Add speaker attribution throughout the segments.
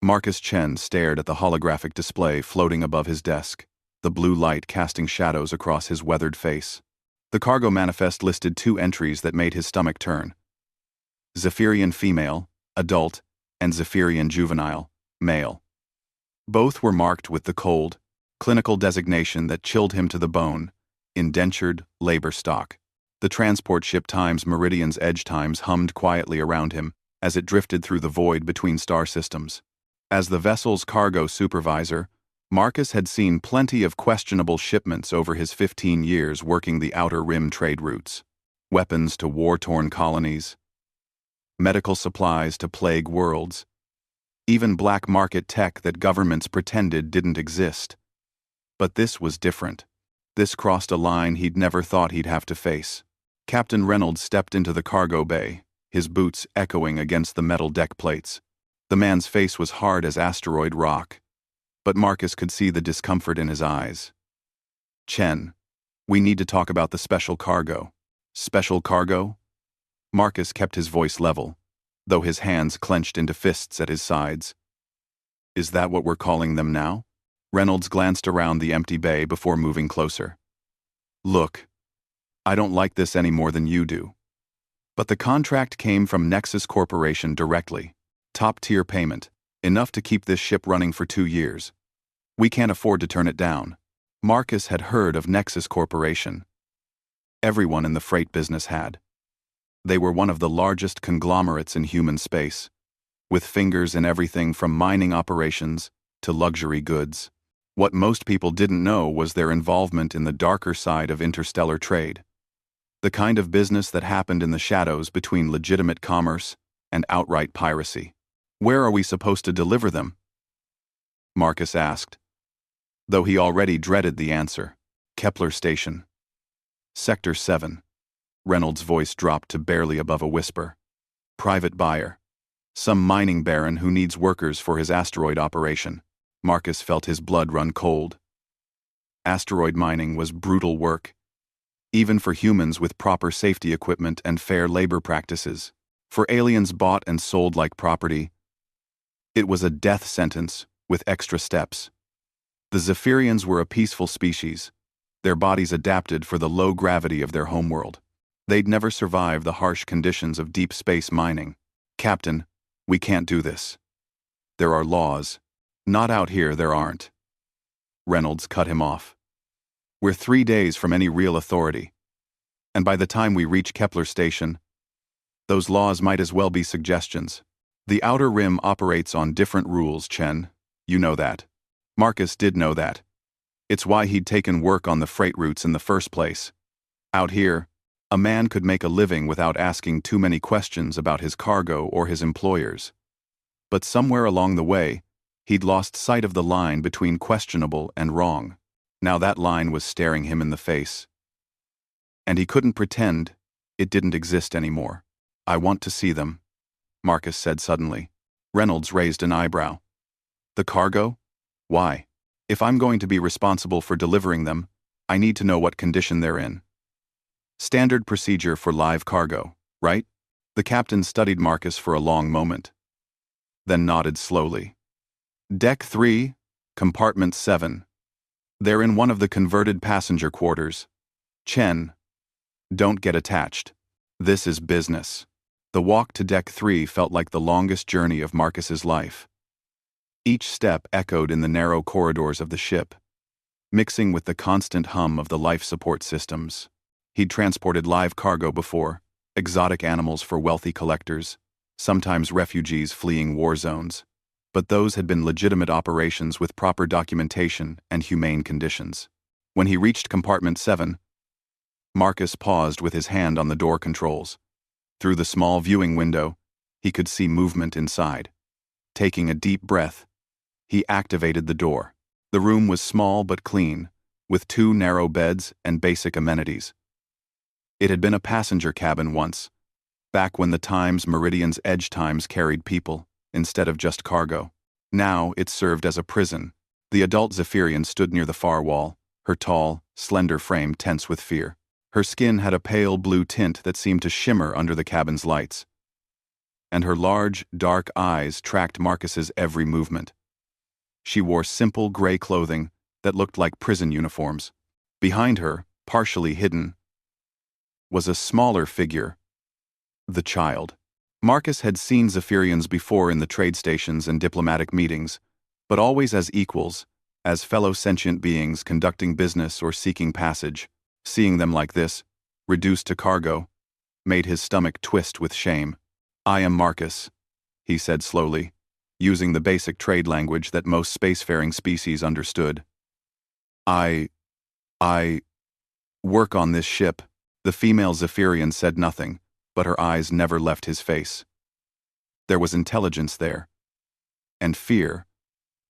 Speaker 1: Marcus Chen stared at the holographic display floating above his desk, the blue light casting shadows across his weathered face. The cargo manifest listed two entries that made his stomach turn: Zephyrian female, adult, and Zephyrian juvenile, male. Both were marked with the cold, clinical designation that chilled him to the bone: indentured labor stock. The transport ship Times Meridian's edge times hummed quietly around him as it drifted through the void between star systems. As the vessel's cargo supervisor, Marcus had seen plenty of questionable shipments over his 15 years working the outer rim trade routes. Weapons to war-torn colonies, medical supplies to plague worlds, even black market tech that governments pretended didn't exist. But this was different. This crossed a line he'd never thought he'd have to face. Captain Reynolds stepped into the cargo bay, his boots echoing against the metal deck plates. The man's face was hard as asteroid rock, but Marcus could see the discomfort in his eyes. "Chen, we need to talk about the special cargo." "Special cargo?" Marcus kept his voice level, though his hands clenched into fists at his sides. "Is that what we're calling them now?" Reynolds glanced around the empty bay before moving closer. "Look, I don't like this any more than you do. But the contract came from Nexus Corporation directly. Top-tier payment, enough to keep this ship running for 2 years. We can't afford to turn it down." Marcus had heard of Nexus Corporation. Everyone in the freight business had. They were one of the largest conglomerates in human space, with fingers in everything from mining operations to luxury goods. What most people didn't know was their involvement in the darker side of interstellar trade. The kind of business that happened in the shadows between legitimate commerce and outright piracy. "Where are we supposed to deliver them?" Marcus asked, though he already dreaded the answer. "Kepler Station. Sector 7. Reynolds' voice dropped to barely above a whisper. "Private buyer. Some mining baron who needs workers for his asteroid operation." Marcus felt his blood run cold. Asteroid mining was brutal work, even for humans with proper safety equipment and fair labor practices. For aliens bought and sold like property, it was a death sentence with extra steps. The Zephyrians were a peaceful species, their bodies adapted for the low gravity of their homeworld. They'd never survive the harsh conditions of deep space mining. "Captain, we can't do this. There are laws. Not out here, there aren't." Reynolds cut him off. "We're 3 days from any real authority. And by the time we reach Kepler Station, those laws might as well be suggestions. The Outer Rim operates on different rules, Chen. You know that." Marcus did know that. It's why he'd taken work on the freight routes in the first place. Out here, a man could make a living without asking too many questions about his cargo or his employers. But somewhere along the way, he'd lost sight of the line between questionable and wrong. Now that line was staring him in the face. And he couldn't pretend it didn't exist anymore. "I want to see them," Marcus said suddenly. Reynolds raised an eyebrow. "The cargo? Why? If I'm going to be responsible for delivering them, I need to know what condition they're in." "Standard procedure for live cargo, right?" The captain studied Marcus for a long moment, then nodded slowly. "Deck 3, Compartment 7. They're in one of the converted passenger quarters. Chen, don't get attached. This is business." The walk to Deck 3 felt like the longest journey of Marcus's life. Each step echoed in the narrow corridors of the ship, mixing with the constant hum of the life support systems. He'd transported live cargo before, exotic animals for wealthy collectors, sometimes refugees fleeing war zones. But those had been legitimate operations with proper documentation and humane conditions. When he reached Compartment 7, Marcus paused with his hand on the door controls. Through the small viewing window, he could see movement inside. Taking a deep breath, he activated the door. The room was small but clean, with 2 narrow beds and basic amenities. It had been a passenger cabin once, back when the Times Meridian's edge times carried people instead of just cargo. Now it served as a prison. The adult Zephyrian stood near the far wall, her tall, slender frame tense with fear. Her skin had a pale blue tint that seemed to shimmer under the cabin's lights. and her large, dark eyes tracked Marcus's every movement. She wore simple gray clothing that looked like prison uniforms. Behind her, partially hidden, was a smaller figure, the child. Marcus had seen Zephyrians before in the trade stations and diplomatic meetings, but always as equals, as fellow sentient beings conducting business or seeking passage. Seeing them like this, reduced to cargo, made his stomach twist with shame. "I am Marcus," he said slowly, using the basic trade language that most spacefaring species understood. I work on this ship." The female Zephyrian said nothing, but her eyes never left his face. There was intelligence there, and fear,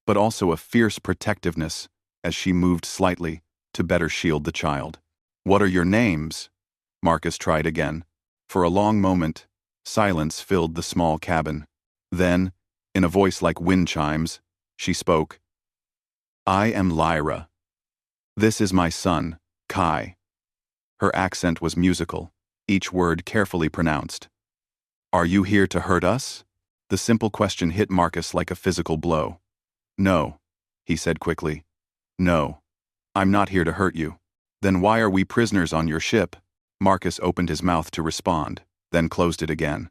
Speaker 1: but also a fierce protectiveness as she moved slightly to better shield the child. "What are your names?" Marcus tried again. For a long moment, silence filled the small cabin. Then, in a voice like wind chimes, she spoke. "I am Lyra. This is my son, Kai." Her accent was musical, each word carefully pronounced. "Are you here to hurt us?" The simple question hit Marcus like a physical blow. "No," he said quickly. "No, I'm not here to hurt you." "Then why are we prisoners on your ship?" Marcus opened his mouth to respond, then closed it again.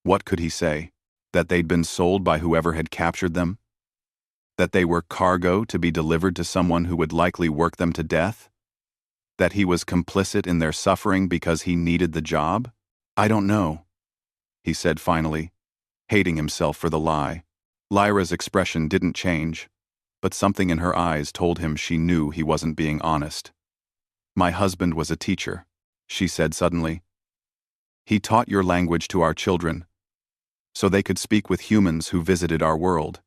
Speaker 1: What could he say? That they'd been sold by whoever had captured them? That they were cargo to be delivered to someone who would likely work them to death? That he was complicit in their suffering because he needed the job? "I don't know," he said finally, hating himself for the lie. Lyra's expression didn't change, but something in her eyes told him she knew he wasn't being honest. "My husband was a teacher," she said suddenly. "He taught your language to our children, so they could speak with humans who visited our world.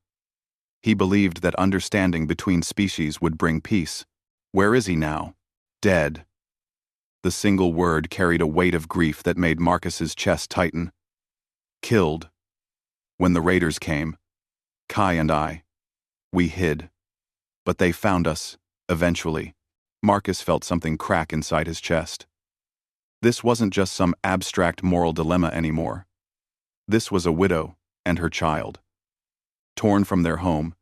Speaker 1: He believed that understanding between species would bring peace. Where is he now?" "Dead." The single word carried a weight of grief that made Marcus's chest tighten. "Killed. When the raiders came, Kai and we hid. But they found us, eventually." Marcus felt something crack inside his chest. This wasn't just some abstract moral dilemma anymore. This was a widow and her child, torn from their home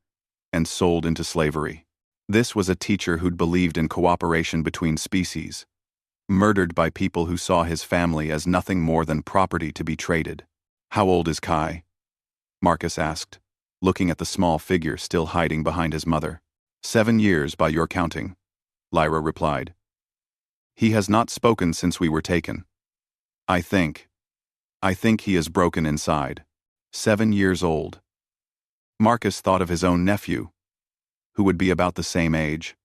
Speaker 1: and sold into slavery. This was a teacher who'd believed in cooperation between species, murdered by people who saw his family as nothing more than property to be traded. "How old is Kai?" Marcus asked, looking at the small figure still hiding behind his mother. 7 years by your counting," Lyra replied. "He has not spoken since we were taken. I think he is broken inside. 7 years old." Marcus thought of his own nephew, who would be about the same age.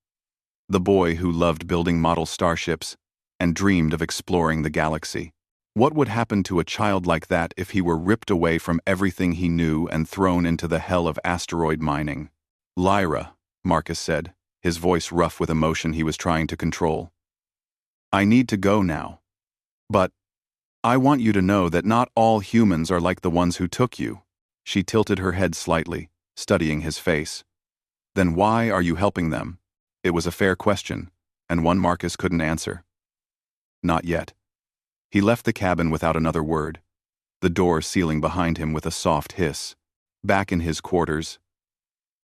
Speaker 1: The boy who loved building model starships and dreamed of exploring the galaxy. What would happen to a child like that if he were ripped away from everything he knew and thrown into the hell of asteroid mining? "Lyra," Marcus said, his voice rough with emotion he was trying to control. "I need to go now. But I want you to know that not all humans are like the ones who took you." She tilted her head slightly, studying his face. "Then why are you helping them?" It was a fair question, and one Marcus couldn't answer. Not yet. He left the cabin without another word, the door sealing behind him with a soft hiss. Back in his quarters,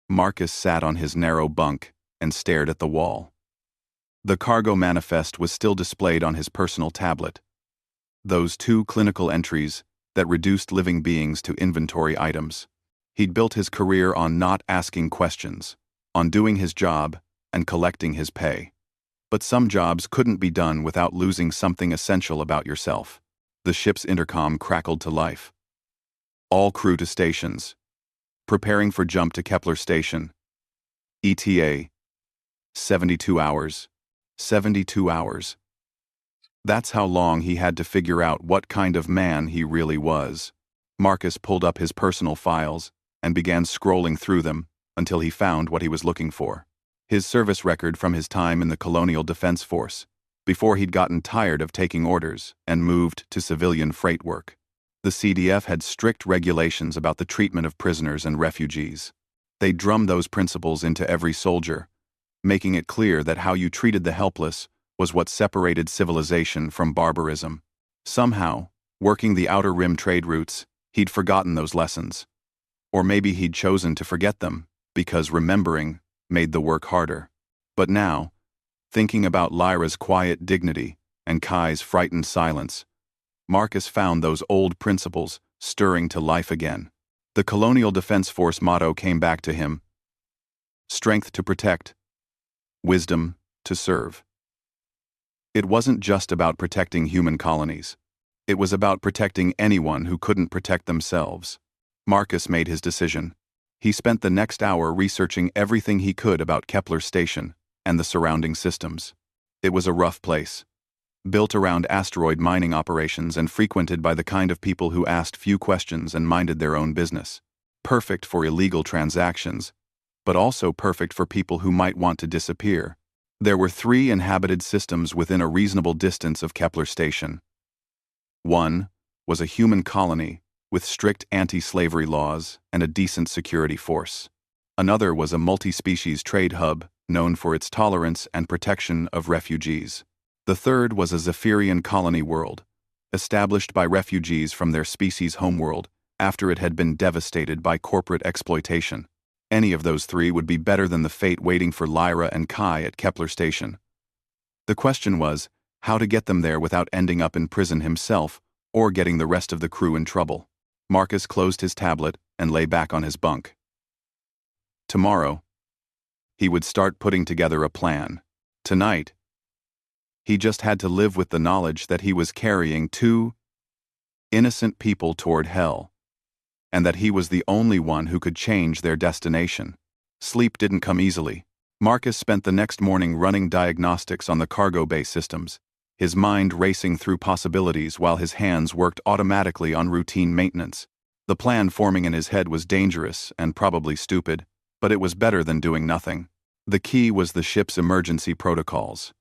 Speaker 1: Marcus sat on his narrow bunk and stared at the wall. The cargo manifest was still displayed on his personal tablet. Those 2 clinical entries that reduced living beings to inventory items. He'd built his career on not asking questions, on doing his job and collecting his pay. But some jobs couldn't be done without losing something essential about yourself. The ship's intercom crackled to life. "All crew to stations. Preparing for jump to Kepler Station. ETA. 72 hours. 72 hours. That's how long he had to figure out what kind of man he really was. Marcus pulled up his personal files and began scrolling through them until he found what he was looking for. His service record from his time in the Colonial Defense Force, before he'd gotten tired of taking orders and moved to civilian freight work. The CDF had strict regulations about the treatment of prisoners and refugees. They drummed those principles into every soldier, making it clear that how you treated the helpless was what separated civilization from barbarism. Somehow, working the outer rim trade routes, He'd forgotten those lessons. Or maybe he'd chosen to forget them, because remembering made the work harder. But now, thinking about Lyra's quiet dignity and Kai's frightened silence, Marcus found those old principles stirring to life again. The Colonial Defense Force motto came back to him: strength to protect, wisdom to serve. It wasn't just about protecting human colonies. It was about protecting anyone who couldn't protect themselves. Marcus made his decision. He spent the next hour researching everything he could about Kepler Station and the surrounding systems. It was a rough place, built around asteroid mining operations and frequented by the kind of people who asked few questions and minded their own business. Perfect for illegal transactions, but also perfect for people who might want to disappear. There were 3 inhabited systems within a reasonable distance of Kepler Station. One was a human colony with strict anti-slavery laws and a decent security force. Another was a multi-species trade hub known for its tolerance and protection of refugees. The third was a Zephyrian colony world, established by refugees from their species' homeworld after it had been devastated by corporate exploitation. Any of those 3 would be better than the fate waiting for Lyra and Kai at Kepler Station. The question was how to get them there without ending up in prison himself or getting the rest of the crew in trouble. Marcus closed his tablet and lay back on his bunk. Tomorrow, he would start putting together a plan. Tonight, he just had to live with the knowledge that he was carrying 2 innocent people toward hell, and that he was the only one who could change their destination. Sleep didn't come easily. Marcus spent the next morning running diagnostics on the cargo bay systems, his mind racing through possibilities while his hands worked automatically on routine maintenance. The plan forming in his head was dangerous and probably stupid, but it was better than doing nothing. The key was the ship's emergency protocols.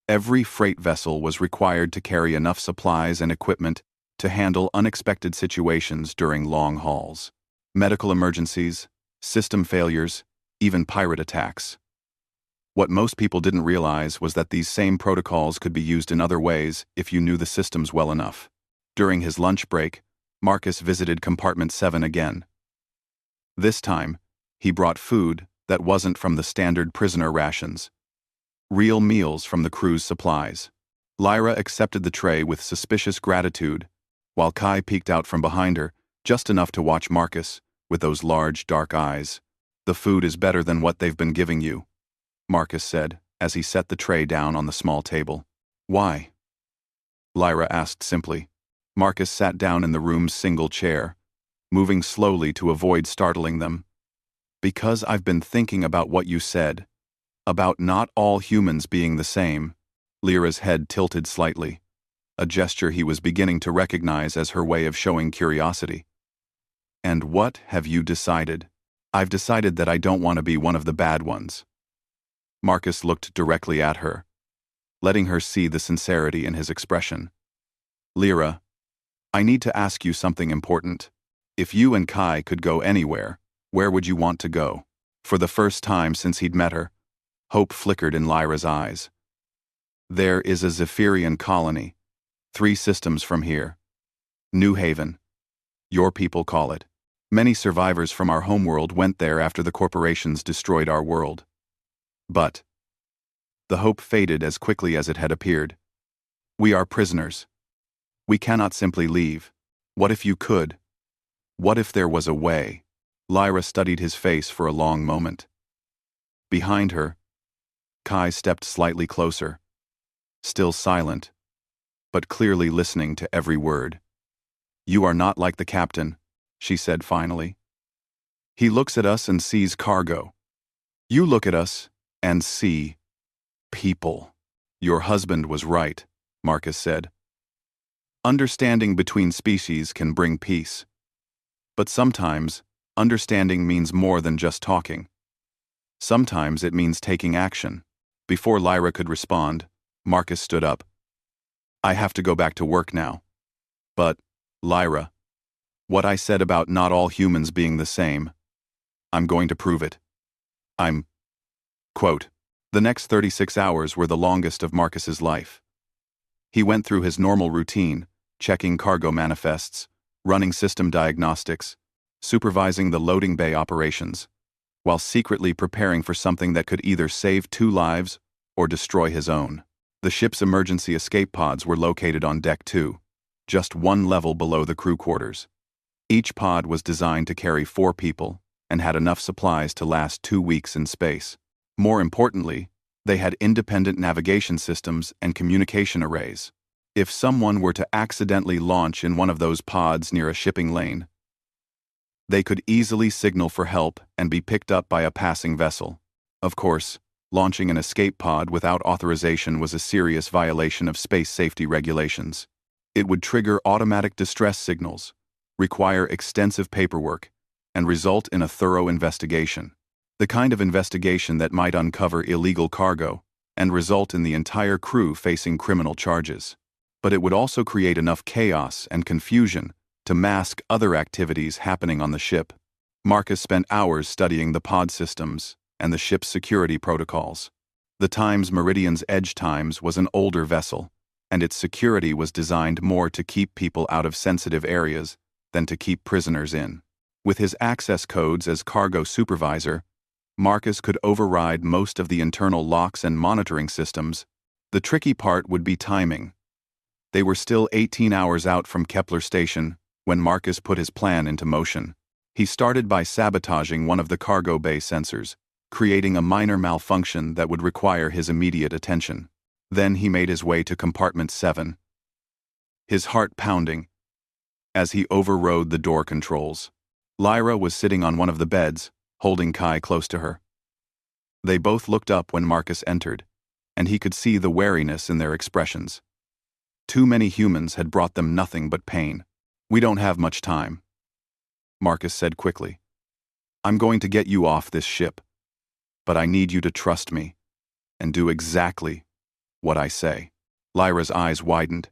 Speaker 1: Every freight vessel was required to carry enough supplies and equipment to handle unexpected situations during long hauls. Medical emergencies, system failures, even pirate attacks. What most people didn't realize was that these same protocols could be used in other ways if you knew the systems well enough. During his lunch break, Marcus visited Compartment 7 again. This time, he brought food that wasn't from the standard prisoner rations. Real meals from the crew's supplies. Lyra accepted the tray with suspicious gratitude, while Kai peeked out from behind her, just enough to watch Marcus, with those large, dark eyes. "The food is better than what they've been giving you," Marcus said, as he set the tray down on the small table. "Why?" Lyra asked simply. Marcus sat down in the room's single chair, moving slowly to avoid startling them. "Because I've been thinking about what you said, about not all humans being the same." Lyra's head tilted slightly, a gesture he was beginning to recognize as her way of showing curiosity. "And what have you decided?" "I've decided that I don't want to be one of the bad ones." Marcus looked directly at her, letting her see the sincerity in his expression. "Lyra, I need to ask you something important. If you and Kai could go anywhere, where would you want to go?" For the first time since he'd met her, hope flickered in Lyra's eyes. "There is a Zephyrian colony, 3 systems from here. New Haven. Your people call it. Many survivors from our homeworld went there after the corporations destroyed our world. But the hope faded as quickly as it had appeared. We are prisoners. We cannot simply leave. What if you could? What if there was a way?" Lyra studied his face for a long moment. Behind her, Kai stepped slightly closer, still silent, but clearly listening to every word. "You are not like the captain," she said finally. "He looks at us and sees cargo. You look at us and see people." "Your husband was right," Marcus said. "Understanding between species can bring peace. But sometimes, understanding means more than just talking. Sometimes it means taking action." Before Lyra could respond, Marcus stood up. "I have to go back to work now. But, Lyra, what I said about not all humans being the same, I'm going to prove it. I'm..." Quote. The next 36 hours were the longest of Marcus's life. He went through his normal routine, checking cargo manifests, running system diagnostics, supervising the loading bay operations, while secretly preparing for something that could either save 2 lives or destroy his own. The ship's emergency escape pods were located on Deck 2, just 1 level below the crew quarters. Each pod was designed to carry 4 people and had enough supplies to last 2 weeks in space. More importantly, they had independent navigation systems and communication arrays. If someone were to accidentally launch in one of those pods near a shipping lane, they could easily signal for help and be picked up by a passing vessel. Of course, launching an escape pod without authorization was a serious violation of space safety regulations. It would trigger automatic distress signals, require extensive paperwork, and result in a thorough investigation. The kind of investigation that might uncover illegal cargo and result in the entire crew facing criminal charges. But it would also create enough chaos and confusion to mask other activities happening on the ship. Marcus spent hours studying the pod systems and the ship's security protocols. The Times Meridian's Edge Times was an older vessel, and its security was designed more to keep people out of sensitive areas than to keep prisoners in. With his access codes as cargo supervisor, Marcus could override most of the internal locks and monitoring systems. The tricky part would be timing. They were still 18 hours out from Kepler Station when Marcus put his plan into motion. He started by sabotaging one of the cargo bay sensors, creating a minor malfunction that would require his immediate attention. Then he made his way to compartment 7, his heart pounding as he overrode the door controls. Lyra was sitting on one of the beds, holding Kai close to her. They both looked up when Marcus entered, and he could see the wariness in their expressions. Too many humans had brought them nothing but pain. "We don't have much time," Marcus said quickly. "I'm going to get you off this ship, but I need you to trust me and do exactly what I say." Lyra's eyes widened.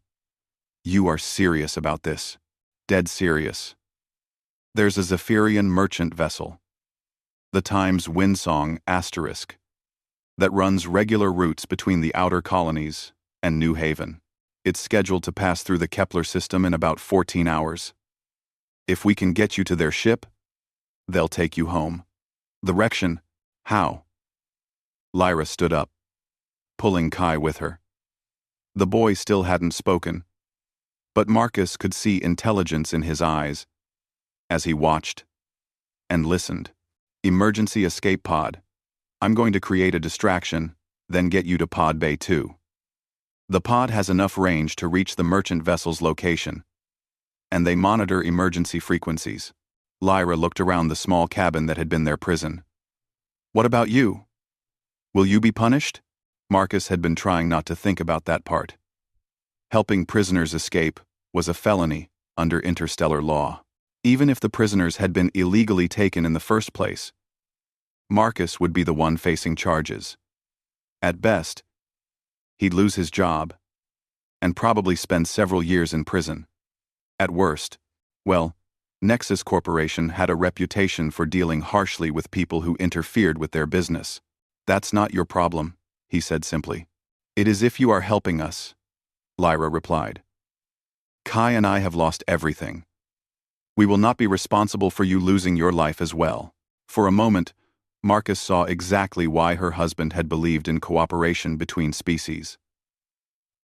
Speaker 1: "You are serious about this?" "Dead serious. There's a Zephyrian merchant vessel, the Times Windsong Asterisk, that runs regular routes between the outer colonies and New Haven. It's scheduled to pass through the Kepler system in about 14 hours. If we can get you to their ship, they'll take you home." "Direction? How?" Lyra stood up, pulling Kai with her. The boy still hadn't spoken, but Marcus could see intelligence in his eyes as he watched and listened. "Emergency escape pod. I'm going to create a distraction, then get you to pod bay 2. The pod has enough range to reach the merchant vessel's location, and they monitor emergency frequencies." Lyra looked around the small cabin that had been their prison. "What about you? Will you be punished?" Marcus had been trying not to think about that part. Helping prisoners escape was a felony under interstellar law. Even if the prisoners had been illegally taken in the first place, Marcus would be the one facing charges. At best, he'd lose his job and probably spend several years in prison. At worst, well, Nexus Corporation had a reputation for dealing harshly with people who interfered with their business. "That's not your problem," he said simply. "It is if you are helping us," Lyra replied. "Kai and I have lost everything. We will not be responsible for you losing your life as well." For a moment, Marcus saw exactly why her husband had believed in cooperation between species.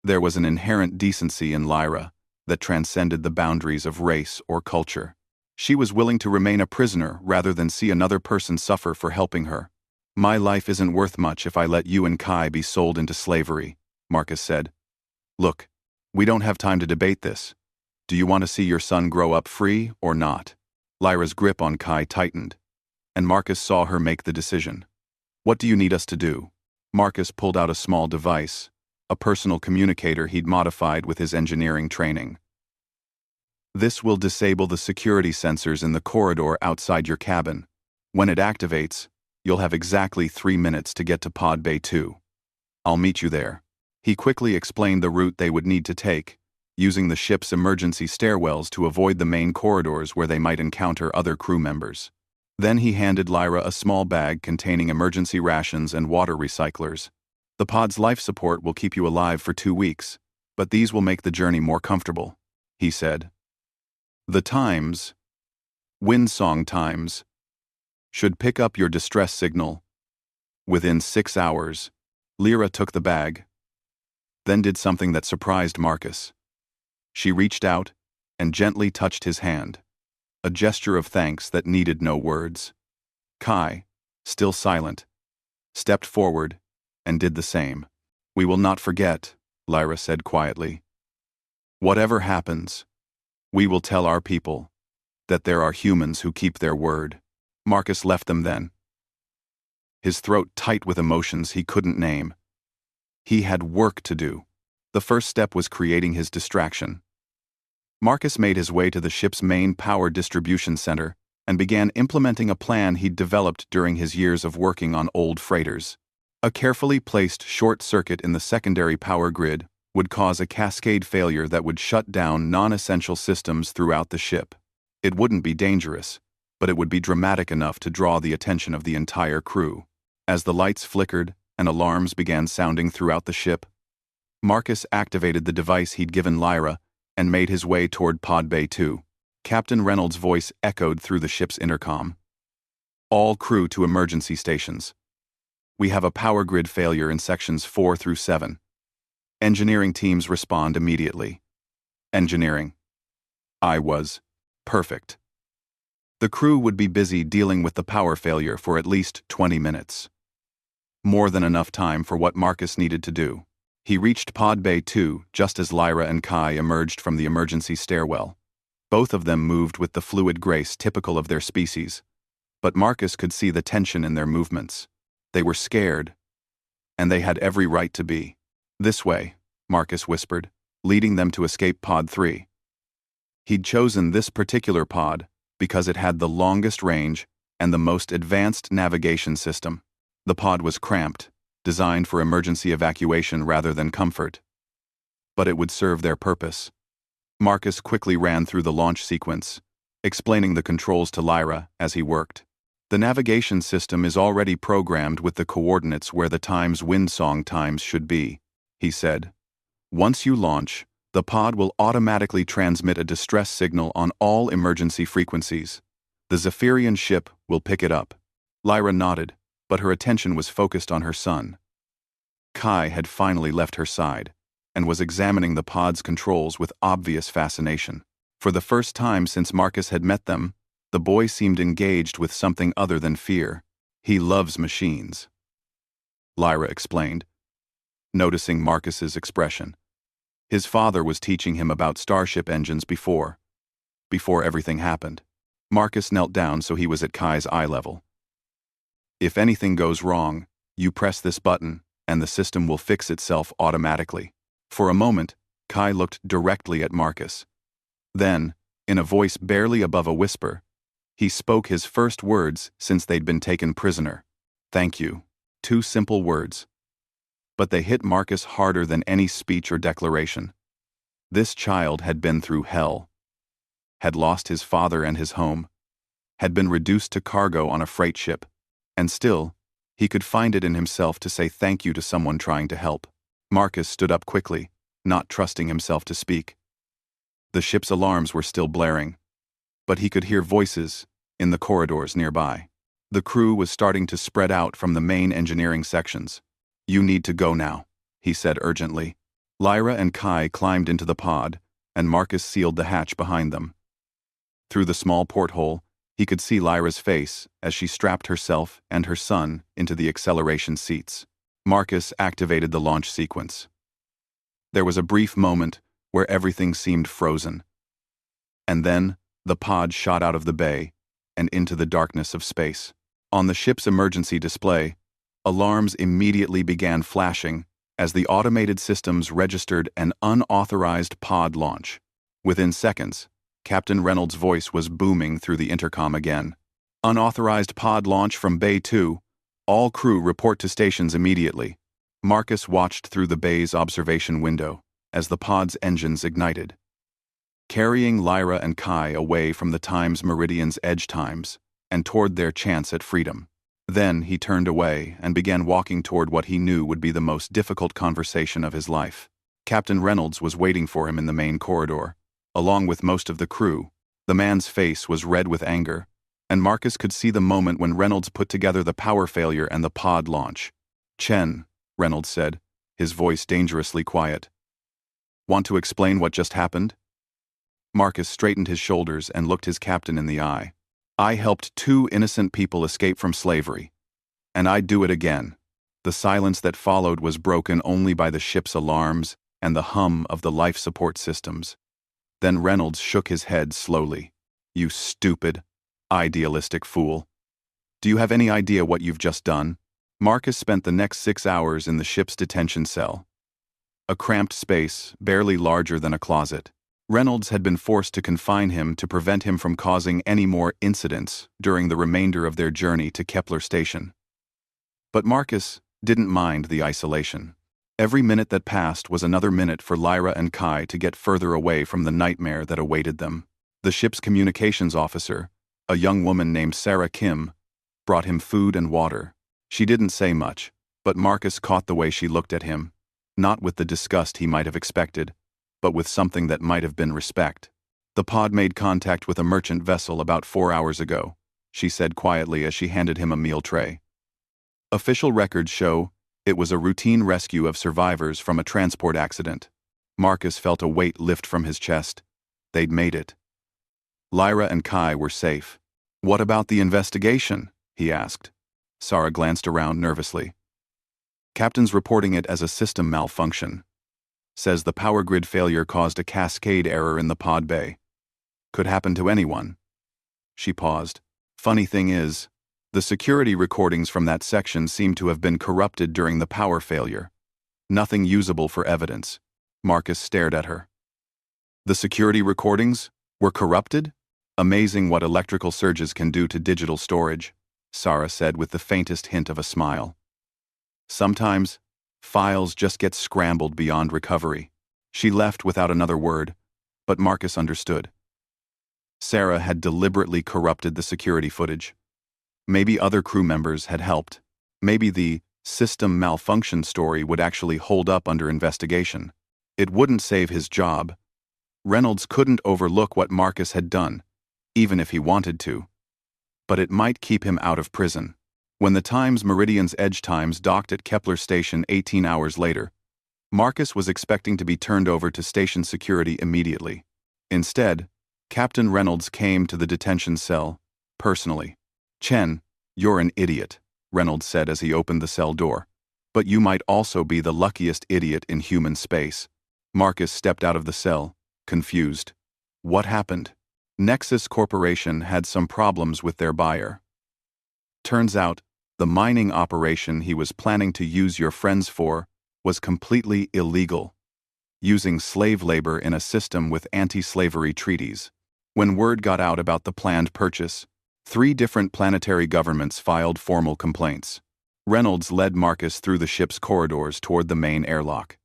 Speaker 1: There was an inherent decency in Lyra that transcended the boundaries of race or culture. She was willing to remain a prisoner rather than see another person suffer for helping her. "My life isn't worth much if I let you and Kai be sold into slavery," Marcus said. "Look, we don't have time to debate this. Do you want to see your son grow up free or not?" Lyra's grip on Kai tightened, and Marcus saw her make the decision. "What do you need us to do?" Marcus pulled out a small device, a personal communicator he'd modified with his engineering training. "This will disable the security sensors in the corridor outside your cabin. When it activates, you'll have exactly 3 minutes to get to pod bay 2. I'll meet you there." He quickly explained the route they would need to take, using the ship's emergency stairwells to avoid the main corridors where they might encounter other crew members. Then he handed Lyra a small bag containing emergency rations and water recyclers. "The pod's life support will keep you alive for 2 weeks, but these will make the journey more comfortable," he said. The Times, Windsong Times, should pick up your distress signal. Within 6 hours, Lyra took the bag, then did something that surprised Marcus. She reached out and gently touched his hand, a gesture of thanks that needed no words. Kai, still silent, stepped forward and did the same. "We will not forget," Lyra said quietly. "Whatever happens, we will tell our people that there are humans who keep their word." Marcus left them then, his throat tight with emotions he couldn't name. He had work to do. The first step was creating his distraction. Marcus made his way to the ship's main power distribution center and began implementing a plan he'd developed during his years of working on old freighters. A carefully placed short circuit in the secondary power grid would cause a cascade failure that would shut down non-essential systems throughout the ship. It wouldn't be dangerous, but it would be dramatic enough to draw the attention of the entire crew. As the lights flickered and alarms began sounding throughout the ship, Marcus activated the device he'd given Lyra and made his way toward Pod Bay 2. Captain Reynolds' voice echoed through the ship's intercom. "All crew to emergency stations. We have a power grid failure in sections 4 through 7. Engineering teams respond immediately." Engineering. I was perfect. The crew would be busy dealing with the power failure for at least 20 minutes. More than enough time for what Marcus needed to do. He reached Pod Bay 2 just as Lyra and Kai emerged from the emergency stairwell. Both of them moved with the fluid grace typical of their species, but Marcus could see the tension in their movements. They were scared, and they had every right to be. "This way," Marcus whispered, leading them to escape Pod 3. He'd chosen this particular pod because it had the longest range and the most advanced navigation system. The pod was cramped, designed for emergency evacuation rather than comfort. But it would serve their purpose. Marcus quickly ran through the launch sequence, explaining the controls to Lyra as he worked. "The navigation system is already programmed with the coordinates where the Times Windsong Times should be," he said. "Once you launch, the pod will automatically transmit a distress signal on all emergency frequencies. The Zephyrian ship will pick it up." Lyra nodded, but her attention was focused on her son. Kai had finally left her side and was examining the pod's controls with obvious fascination. For the first time since Marcus had met them, the boy seemed engaged with something other than fear. "He loves machines," Lyra explained, noticing Marcus's expression. His father was teaching him about starship engines before everything happened. Marcus knelt down so he was at Kai's eye level. "If anything goes wrong, you press this button, and the system will fix itself automatically." For a moment, Kai looked directly at Marcus. Then, in a voice barely above a whisper, he spoke his first words since they'd been taken prisoner. "Thank you." 2 simple words. But they hit Marcus harder than any speech or declaration. This child had been through hell, had lost his father and his home, had been reduced to cargo on a freight ship, and still, he could find it in himself to say thank you to someone trying to help. Marcus stood up quickly, not trusting himself to speak. The ship's alarms were still blaring, but he could hear voices in the corridors nearby. The crew was starting to spread out from the main engineering sections. "You need to go now," he said urgently. Lyra and Kai climbed into the pod, and Marcus sealed the hatch behind them. Through the small porthole, he could see Lyra's face as she strapped herself and her son into the acceleration seats. Marcus activated the launch sequence. There was a brief moment where everything seemed frozen. And then, the pod shot out of the bay and into the darkness of space. On the ship's emergency display, alarms immediately began flashing as the automated systems registered an unauthorized pod launch. Within seconds, Captain Reynolds' voice was booming through the intercom again. "Unauthorized pod launch from Bay 2. All crew report to stations immediately." Marcus watched through the bay's observation window as the pod's engines ignited, carrying Lyra and Kai away from the Times Meridian's edge times and toward their chance at freedom. Then he turned away and began walking toward what he knew would be the most difficult conversation of his life. Captain Reynolds was waiting for him in the main corridor, along with most of the crew, The man's face was red with anger, and Marcus could see the moment when Reynolds put together the power failure and the pod launch. "Chen," Reynolds said, his voice dangerously quiet. "Want to explain what just happened?" Marcus straightened his shoulders and looked his captain in the eye. "I helped 2 innocent people escape from slavery. And I'd do it again." The silence that followed was broken only by the ship's alarms and the hum of the life support systems. Then Reynolds shook his head slowly. "You stupid, idealistic fool. Do you have any idea what you've just done?" Marcus spent the next 6 hours in the ship's detention cell. A cramped space, barely larger than a closet. Reynolds had been forced to confine him to prevent him from causing any more incidents during the remainder of their journey to Kepler Station. But Marcus didn't mind the isolation. Every minute that passed was another minute for Lyra and Kai to get further away from the nightmare that awaited them. The ship's communications officer, a young woman named Sarah Kim, brought him food and water. She didn't say much, but Marcus caught the way she looked at him, not with the disgust he might have expected, but with something that might have been respect. "The pod made contact with a merchant vessel about 4 hours ago," she said quietly as she handed him a meal tray. "Official records show it was a routine rescue of survivors from a transport accident." Marcus felt a weight lift from his chest. They'd made it. Lyra and Kai were safe. "What about the investigation?" he asked. Sarah glanced around nervously. "Captain's reporting it as a system malfunction. Says the power grid failure caused a cascade error in the pod bay. Could happen to anyone." She paused. "Funny thing is, the security recordings from that section seem to have been corrupted during the power failure. Nothing usable for evidence." Marcus stared at her. "The security recordings were corrupted? Amazing what electrical surges can do to digital storage," Sarah said with the faintest hint of a smile. "Sometimes, files just get scrambled beyond recovery." She left without another word, but Marcus understood. Sarah had deliberately corrupted the security footage. Maybe other crew members had helped. Maybe the system malfunction story would actually hold up under investigation. It wouldn't save his job. Reynolds couldn't overlook what Marcus had done, even if he wanted to. But it might keep him out of prison. When the Times Meridian's Edge Times docked at Kepler Station 18 hours later, Marcus was expecting to be turned over to station security immediately. Instead, Captain Reynolds came to the detention cell, personally. "Chen, you're an idiot," Reynolds said as he opened the cell door. "But you might also be the luckiest idiot in human space." Marcus stepped out of the cell, confused. What happened? Nexus Corporation had some problems with their buyer. Turns out, the mining operation he was planning to use your friends for was completely illegal, using slave labor in a system with anti-slavery treaties. When word got out about the planned purchase, 3 different planetary governments filed formal complaints. Reynolds led Marcus through the ship's corridors toward the main airlock.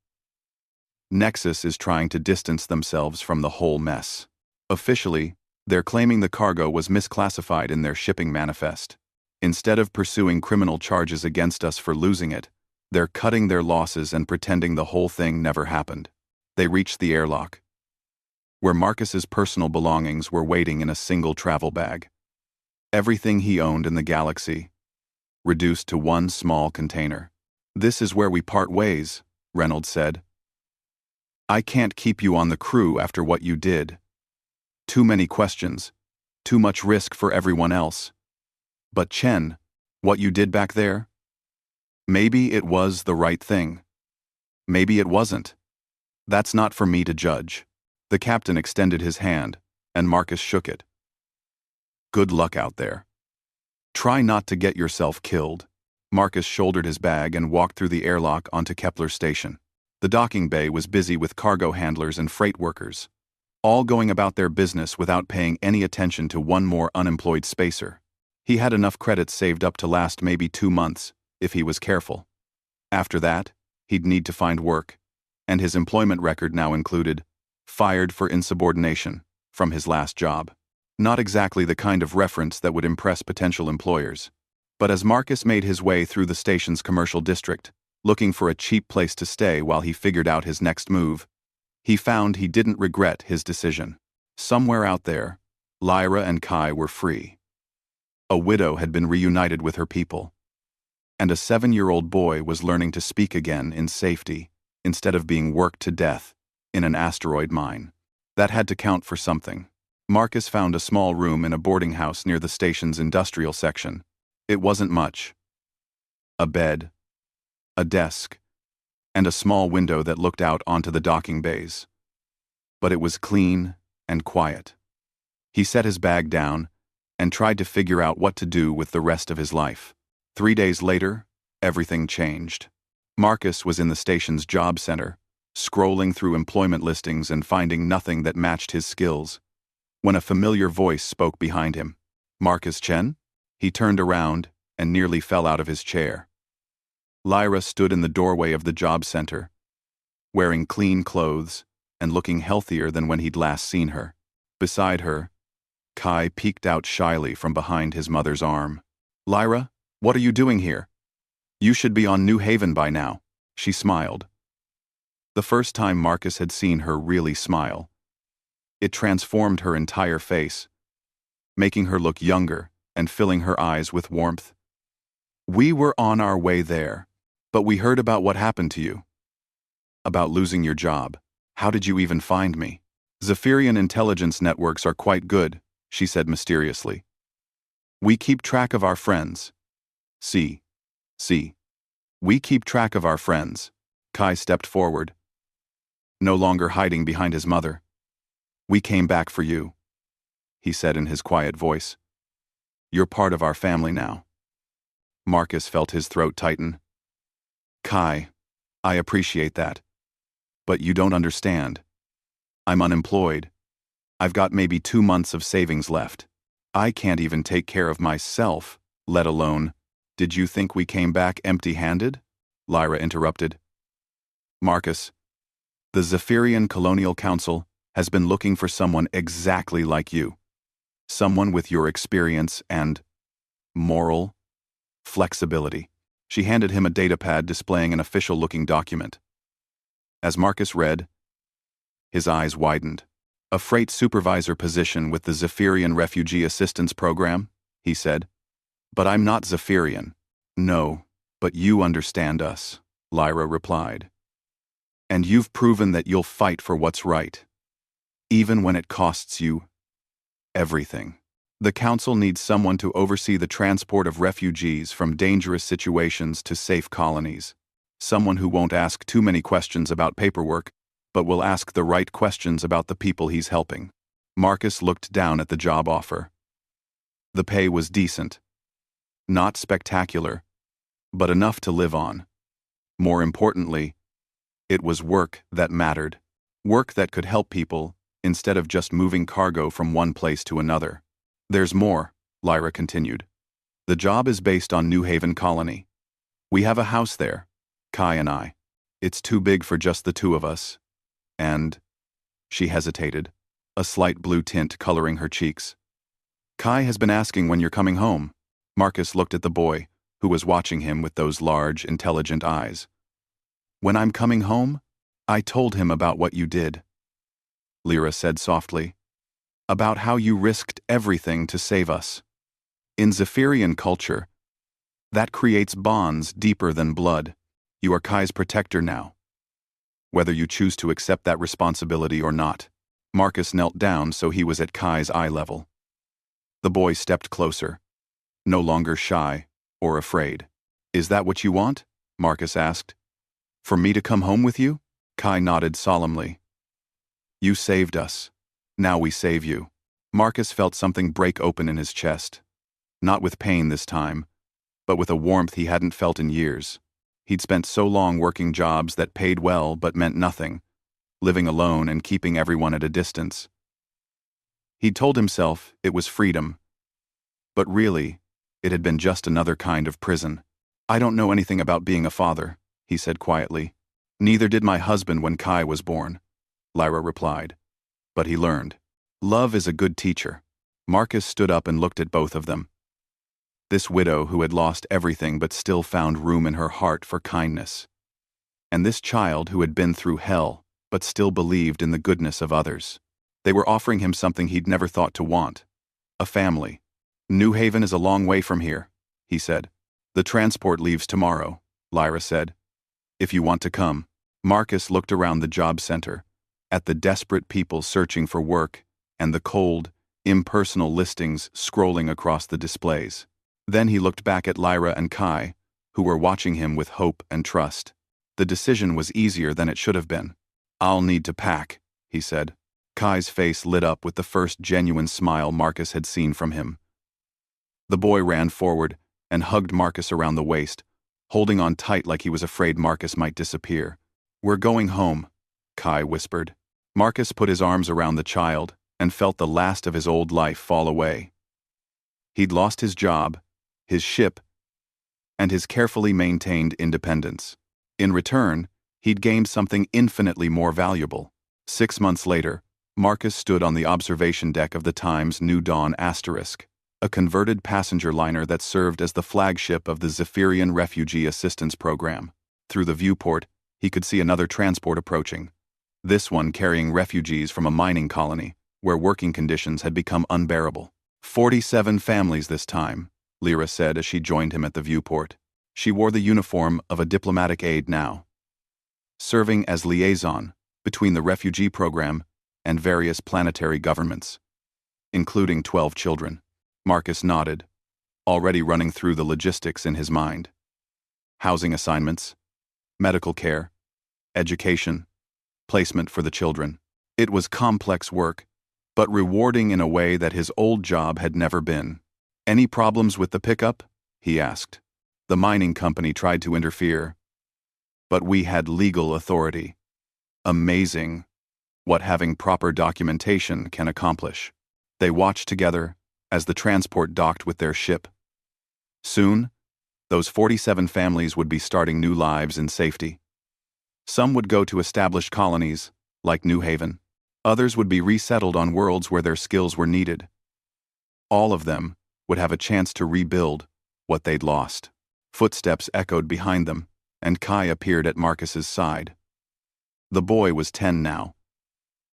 Speaker 1: Nexus is trying to distance themselves from the whole mess. Officially, they're claiming the cargo was misclassified in their shipping manifest. Instead of pursuing criminal charges against us for losing it, they're cutting their losses and pretending the whole thing never happened. They reached the airlock, where Marcus's personal belongings were waiting in a single travel bag. Everything he owned in the galaxy, reduced to one small container. "This is where we part ways," Reynolds said. "I can't keep you on the crew after what you did. Too many questions, too much risk for everyone else. But Chen, what you did back there? Maybe it was the right thing. Maybe it wasn't. That's not for me to judge." The captain extended his hand, and Marcus shook it. "Good luck out there. Try not to get yourself killed." Marcus shouldered his bag and walked through the airlock onto Kepler Station. The docking bay was busy with cargo handlers and freight workers, all going about their business without paying any attention to one more unemployed spacer. He had enough credits saved up to last maybe 2 months, if he was careful. After that, he'd need to find work, and his employment record now included "fired for insubordination" from his last job. Not exactly the kind of reference that would impress potential employers. But as Marcus made his way through the station's commercial district, looking for a cheap place to stay while he figured out his next move, he found he didn't regret his decision. Somewhere out there, Lyra and Kai were free. A widow had been reunited with her people. And a 7-year-old boy was learning to speak again in safety, instead of being worked to death in an asteroid mine. That had to count for something. Marcus found a small room in a boarding house near the station's industrial section. It wasn't much. A bed, a desk, and a small window that looked out onto the docking bays. But it was clean and quiet. He set his bag down and tried to figure out what to do with the rest of his life. 3 days later, everything changed. Marcus was in the station's job center, scrolling through employment listings and finding nothing that matched his skills, when a familiar voice spoke behind him. Marcus Chen? He turned around and nearly fell out of his chair. Lyra stood in the doorway of the job center, wearing clean clothes and looking healthier than when he'd last seen her. Beside her, Kai peeked out shyly from behind his mother's arm. "Lyra, what are you doing here? You should be on New Haven by now," she smiled. The first time Marcus had seen her really smile, it transformed her entire face, making her look younger and filling her eyes with warmth. "We were on our way there, but we heard about what happened to you. About losing your job. How did you even find me?" "Zephyrian intelligence networks are quite good," she said mysteriously. "We keep track of our friends." See. We keep track of our friends." Kai stepped forward, no longer hiding behind his mother. "We came back for you," he said in his quiet voice. "You're part of our family now." Marcus felt his throat tighten. "Kai, I appreciate that. But you don't understand. I'm unemployed. I've got maybe 2 months of savings left. I can't even take care of myself, let alone—" "Did you think we came back empty-handed?" Lyra interrupted. "Marcus, the Zephyrian Colonial Council has been looking for someone exactly like you. Someone with your experience and moral flexibility." She handed him a datapad displaying an official-looking document. As Marcus read, his eyes widened. "A freight supervisor position with the Zephyrian Refugee Assistance Program," he said. "But I'm not Zephyrian." "No, but you understand us," Lyra replied. "And you've proven that you'll fight for what's right, even when it costs you everything. The Council needs someone to oversee the transport of refugees from dangerous situations to safe colonies. Someone who won't ask too many questions about paperwork, but will ask the right questions about the people he's helping." Marcus looked down at the job offer. The pay was decent. Not spectacular, but enough to live on. More importantly, it was work that mattered. Work that could help people, instead of just moving cargo from one place to another. "There's more," Lyra continued. "The job is based on New Haven Colony. We have a house there, Kai and I. It's too big for just the two of us. And—" she hesitated, a slight blue tint coloring her cheeks. "Kai has been asking when you're coming home." Marcus looked at the boy, who was watching him with those large, intelligent eyes. "When I'm coming home, I told him about what you did," Lyra said softly. "About how you risked everything to save us. In Zephyrian culture, that creates bonds deeper than blood. You are Kai's protector now, whether you choose to accept that responsibility or not." Marcus knelt down so he was at Kai's eye level. The boy stepped closer, no longer shy or afraid. "Is that what you want?" Marcus asked. "For me to come home with you?" Kai nodded solemnly. "You saved us. Now we save you." Marcus felt something break open in his chest. Not with pain this time, but with a warmth he hadn't felt in years. He'd spent so long working jobs that paid well but meant nothing, living alone and keeping everyone at a distance. He'd told himself it was freedom, but really, it had been just another kind of prison. "I don't know anything about being a father," he said quietly. "Neither did my husband when Kai was born," Lyra replied. "But he learned. Love is a good teacher." Marcus stood up and looked at both of them. This widow who had lost everything but still found room in her heart for kindness. And this child who had been through hell but still believed in the goodness of others. They were offering him something he'd never thought to want, A family. New Haven is a long way from here, he said. The transport leaves tomorrow, Lyra said. If you want to come. Marcus looked around the job center, at the desperate people searching for work, and the cold, impersonal listings scrolling across the displays. Then he looked back at Lyra and Kai, who were watching him with hope and trust. The decision was easier than it should have been. I'll need to pack, he said. Kai's face lit up with the first genuine smile Marcus had seen from him. The boy ran forward and hugged Marcus around the waist, holding on tight like he was afraid Marcus might disappear. We're going home, Kai whispered. Marcus put his arms around the child and felt the last of his old life fall away. He'd lost his job, his ship, and his carefully maintained independence. In return, he'd gained something infinitely more valuable. 6 months later, Marcus stood on the observation deck of the Times New Dawn Asterisk, a converted passenger liner that served as the flagship of the Zephyrian Refugee Assistance Program. Through the viewport, he could see another transport approaching, this one carrying refugees from a mining colony, where working conditions had become unbearable. 47 families this time, Lyra said as she joined him at the viewport. She wore the uniform of a diplomatic aide now, serving as liaison between the refugee program and various planetary governments, including 12 children. Marcus nodded, already running through the logistics in his mind. Housing assignments, medical care, education, placement for the children. It was complex work, but rewarding in a way that his old job had never been. Any problems with the pickup? He asked. The mining company tried to interfere, but we had legal authority. Amazing what having proper documentation can accomplish. They watched together as the transport docked with their ship. Soon, those 47 families would be starting new lives in safety. Some would go to established colonies, like New Haven. Others would be resettled on worlds where their skills were needed. All of them would have a chance to rebuild what they'd lost. Footsteps echoed behind them, and Kai appeared at Marcus's side. The boy was 10 now,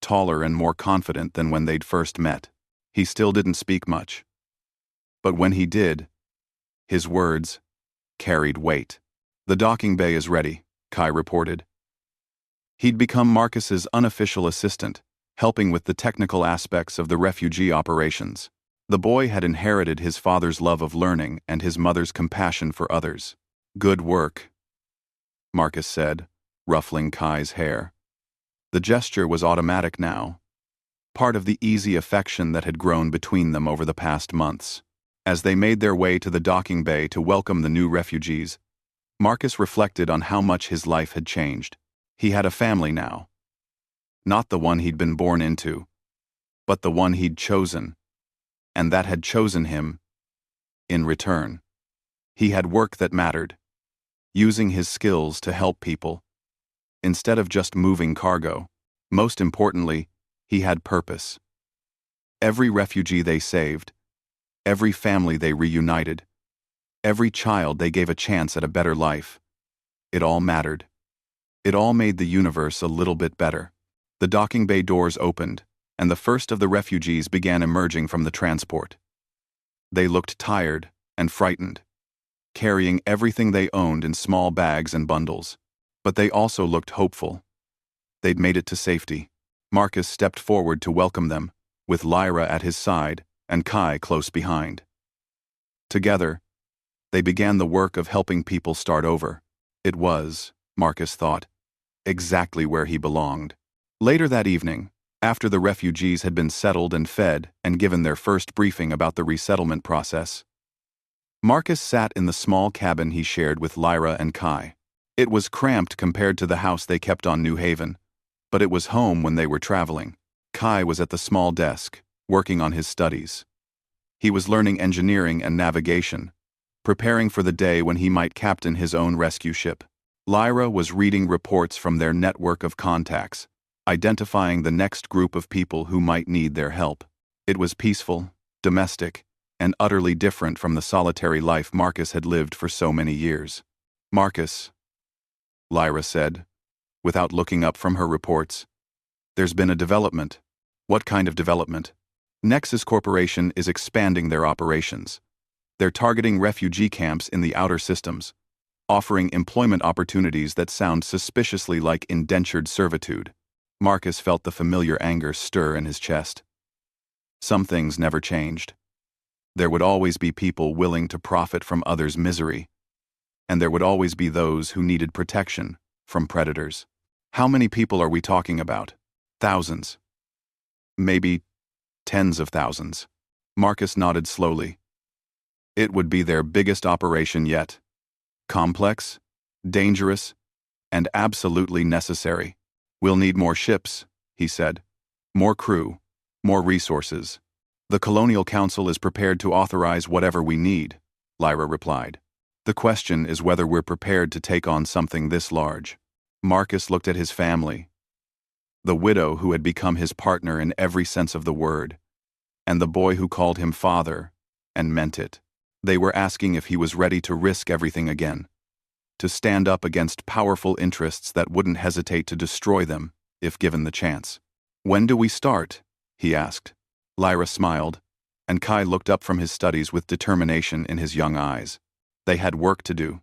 Speaker 1: taller and more confident than when they'd first met. He still didn't speak much. But when he did, his words carried weight. The docking bay is ready, Kai reported. He'd become Marcus's unofficial assistant, helping with the technical aspects of the refugee operations. The boy had inherited his father's love of learning and his mother's compassion for others. Good work, Marcus said, ruffling Kai's hair. The gesture was automatic now, part of the easy affection that had grown between them over the past months. As they made their way to the docking bay to welcome the new refugees, Marcus reflected on how much his life had changed. He had a family now. Not the one he'd been born into, but the one he'd chosen, and that had chosen him in return. He had work that mattered, using his skills to help people, instead of just moving cargo. Most importantly, he had purpose. Every refugee they saved, every family they reunited, every child they gave a chance at a better life, it all mattered. It all made the universe a little bit better. The docking bay doors opened, and the first of the refugees began emerging from the transport. They looked tired and frightened, carrying everything they owned in small bags and bundles. But they also looked hopeful. They'd made it to safety. Marcus stepped forward to welcome them, with Lyra at his side and Kai close behind. Together, they began the work of helping people start over. It was, Marcus thought, exactly where he belonged. Later that evening, after the refugees had been settled and fed and given their first briefing about the resettlement process, Marcus sat in the small cabin he shared with Lyra and Kai. It was cramped compared to the house they kept on New Haven, but it was home when they were traveling. Kai was at the small desk, working on his studies. He was learning engineering and navigation, preparing for the day when he might captain his own rescue ship. Lyra was reading reports from their network of contacts, identifying the next group of people who might need their help. It was peaceful, domestic, and utterly different from the solitary life Marcus had lived for so many years. Marcus, Lyra said, without looking up from her reports, there's been a development. What kind of development? Nexus Corporation is expanding their operations. They're targeting refugee camps in the outer systems, offering employment opportunities that sound suspiciously like indentured servitude. Marcus felt the familiar anger stir in his chest. Some things never changed. There would always be people willing to profit from others' misery, and there would always be those who needed protection from predators. How many people are we talking about? Thousands. Maybe tens of thousands. Marcus nodded slowly. It would be their biggest operation yet. Complex, dangerous, and absolutely necessary. We'll need more ships, he said. More crew, more resources. The Colonial Council is prepared to authorize whatever we need, Lyra replied. The question is whether we're prepared to take on something this large. Marcus looked at his family. The widow who had become his partner in every sense of the word, and the boy who called him father, and meant it. They were asking if he was ready to risk everything again, to stand up against powerful interests that wouldn't hesitate to destroy them if given the chance. When do we start? He asked. Lyra smiled, and Kai looked up from his studies with determination in his young eyes. They had work to do.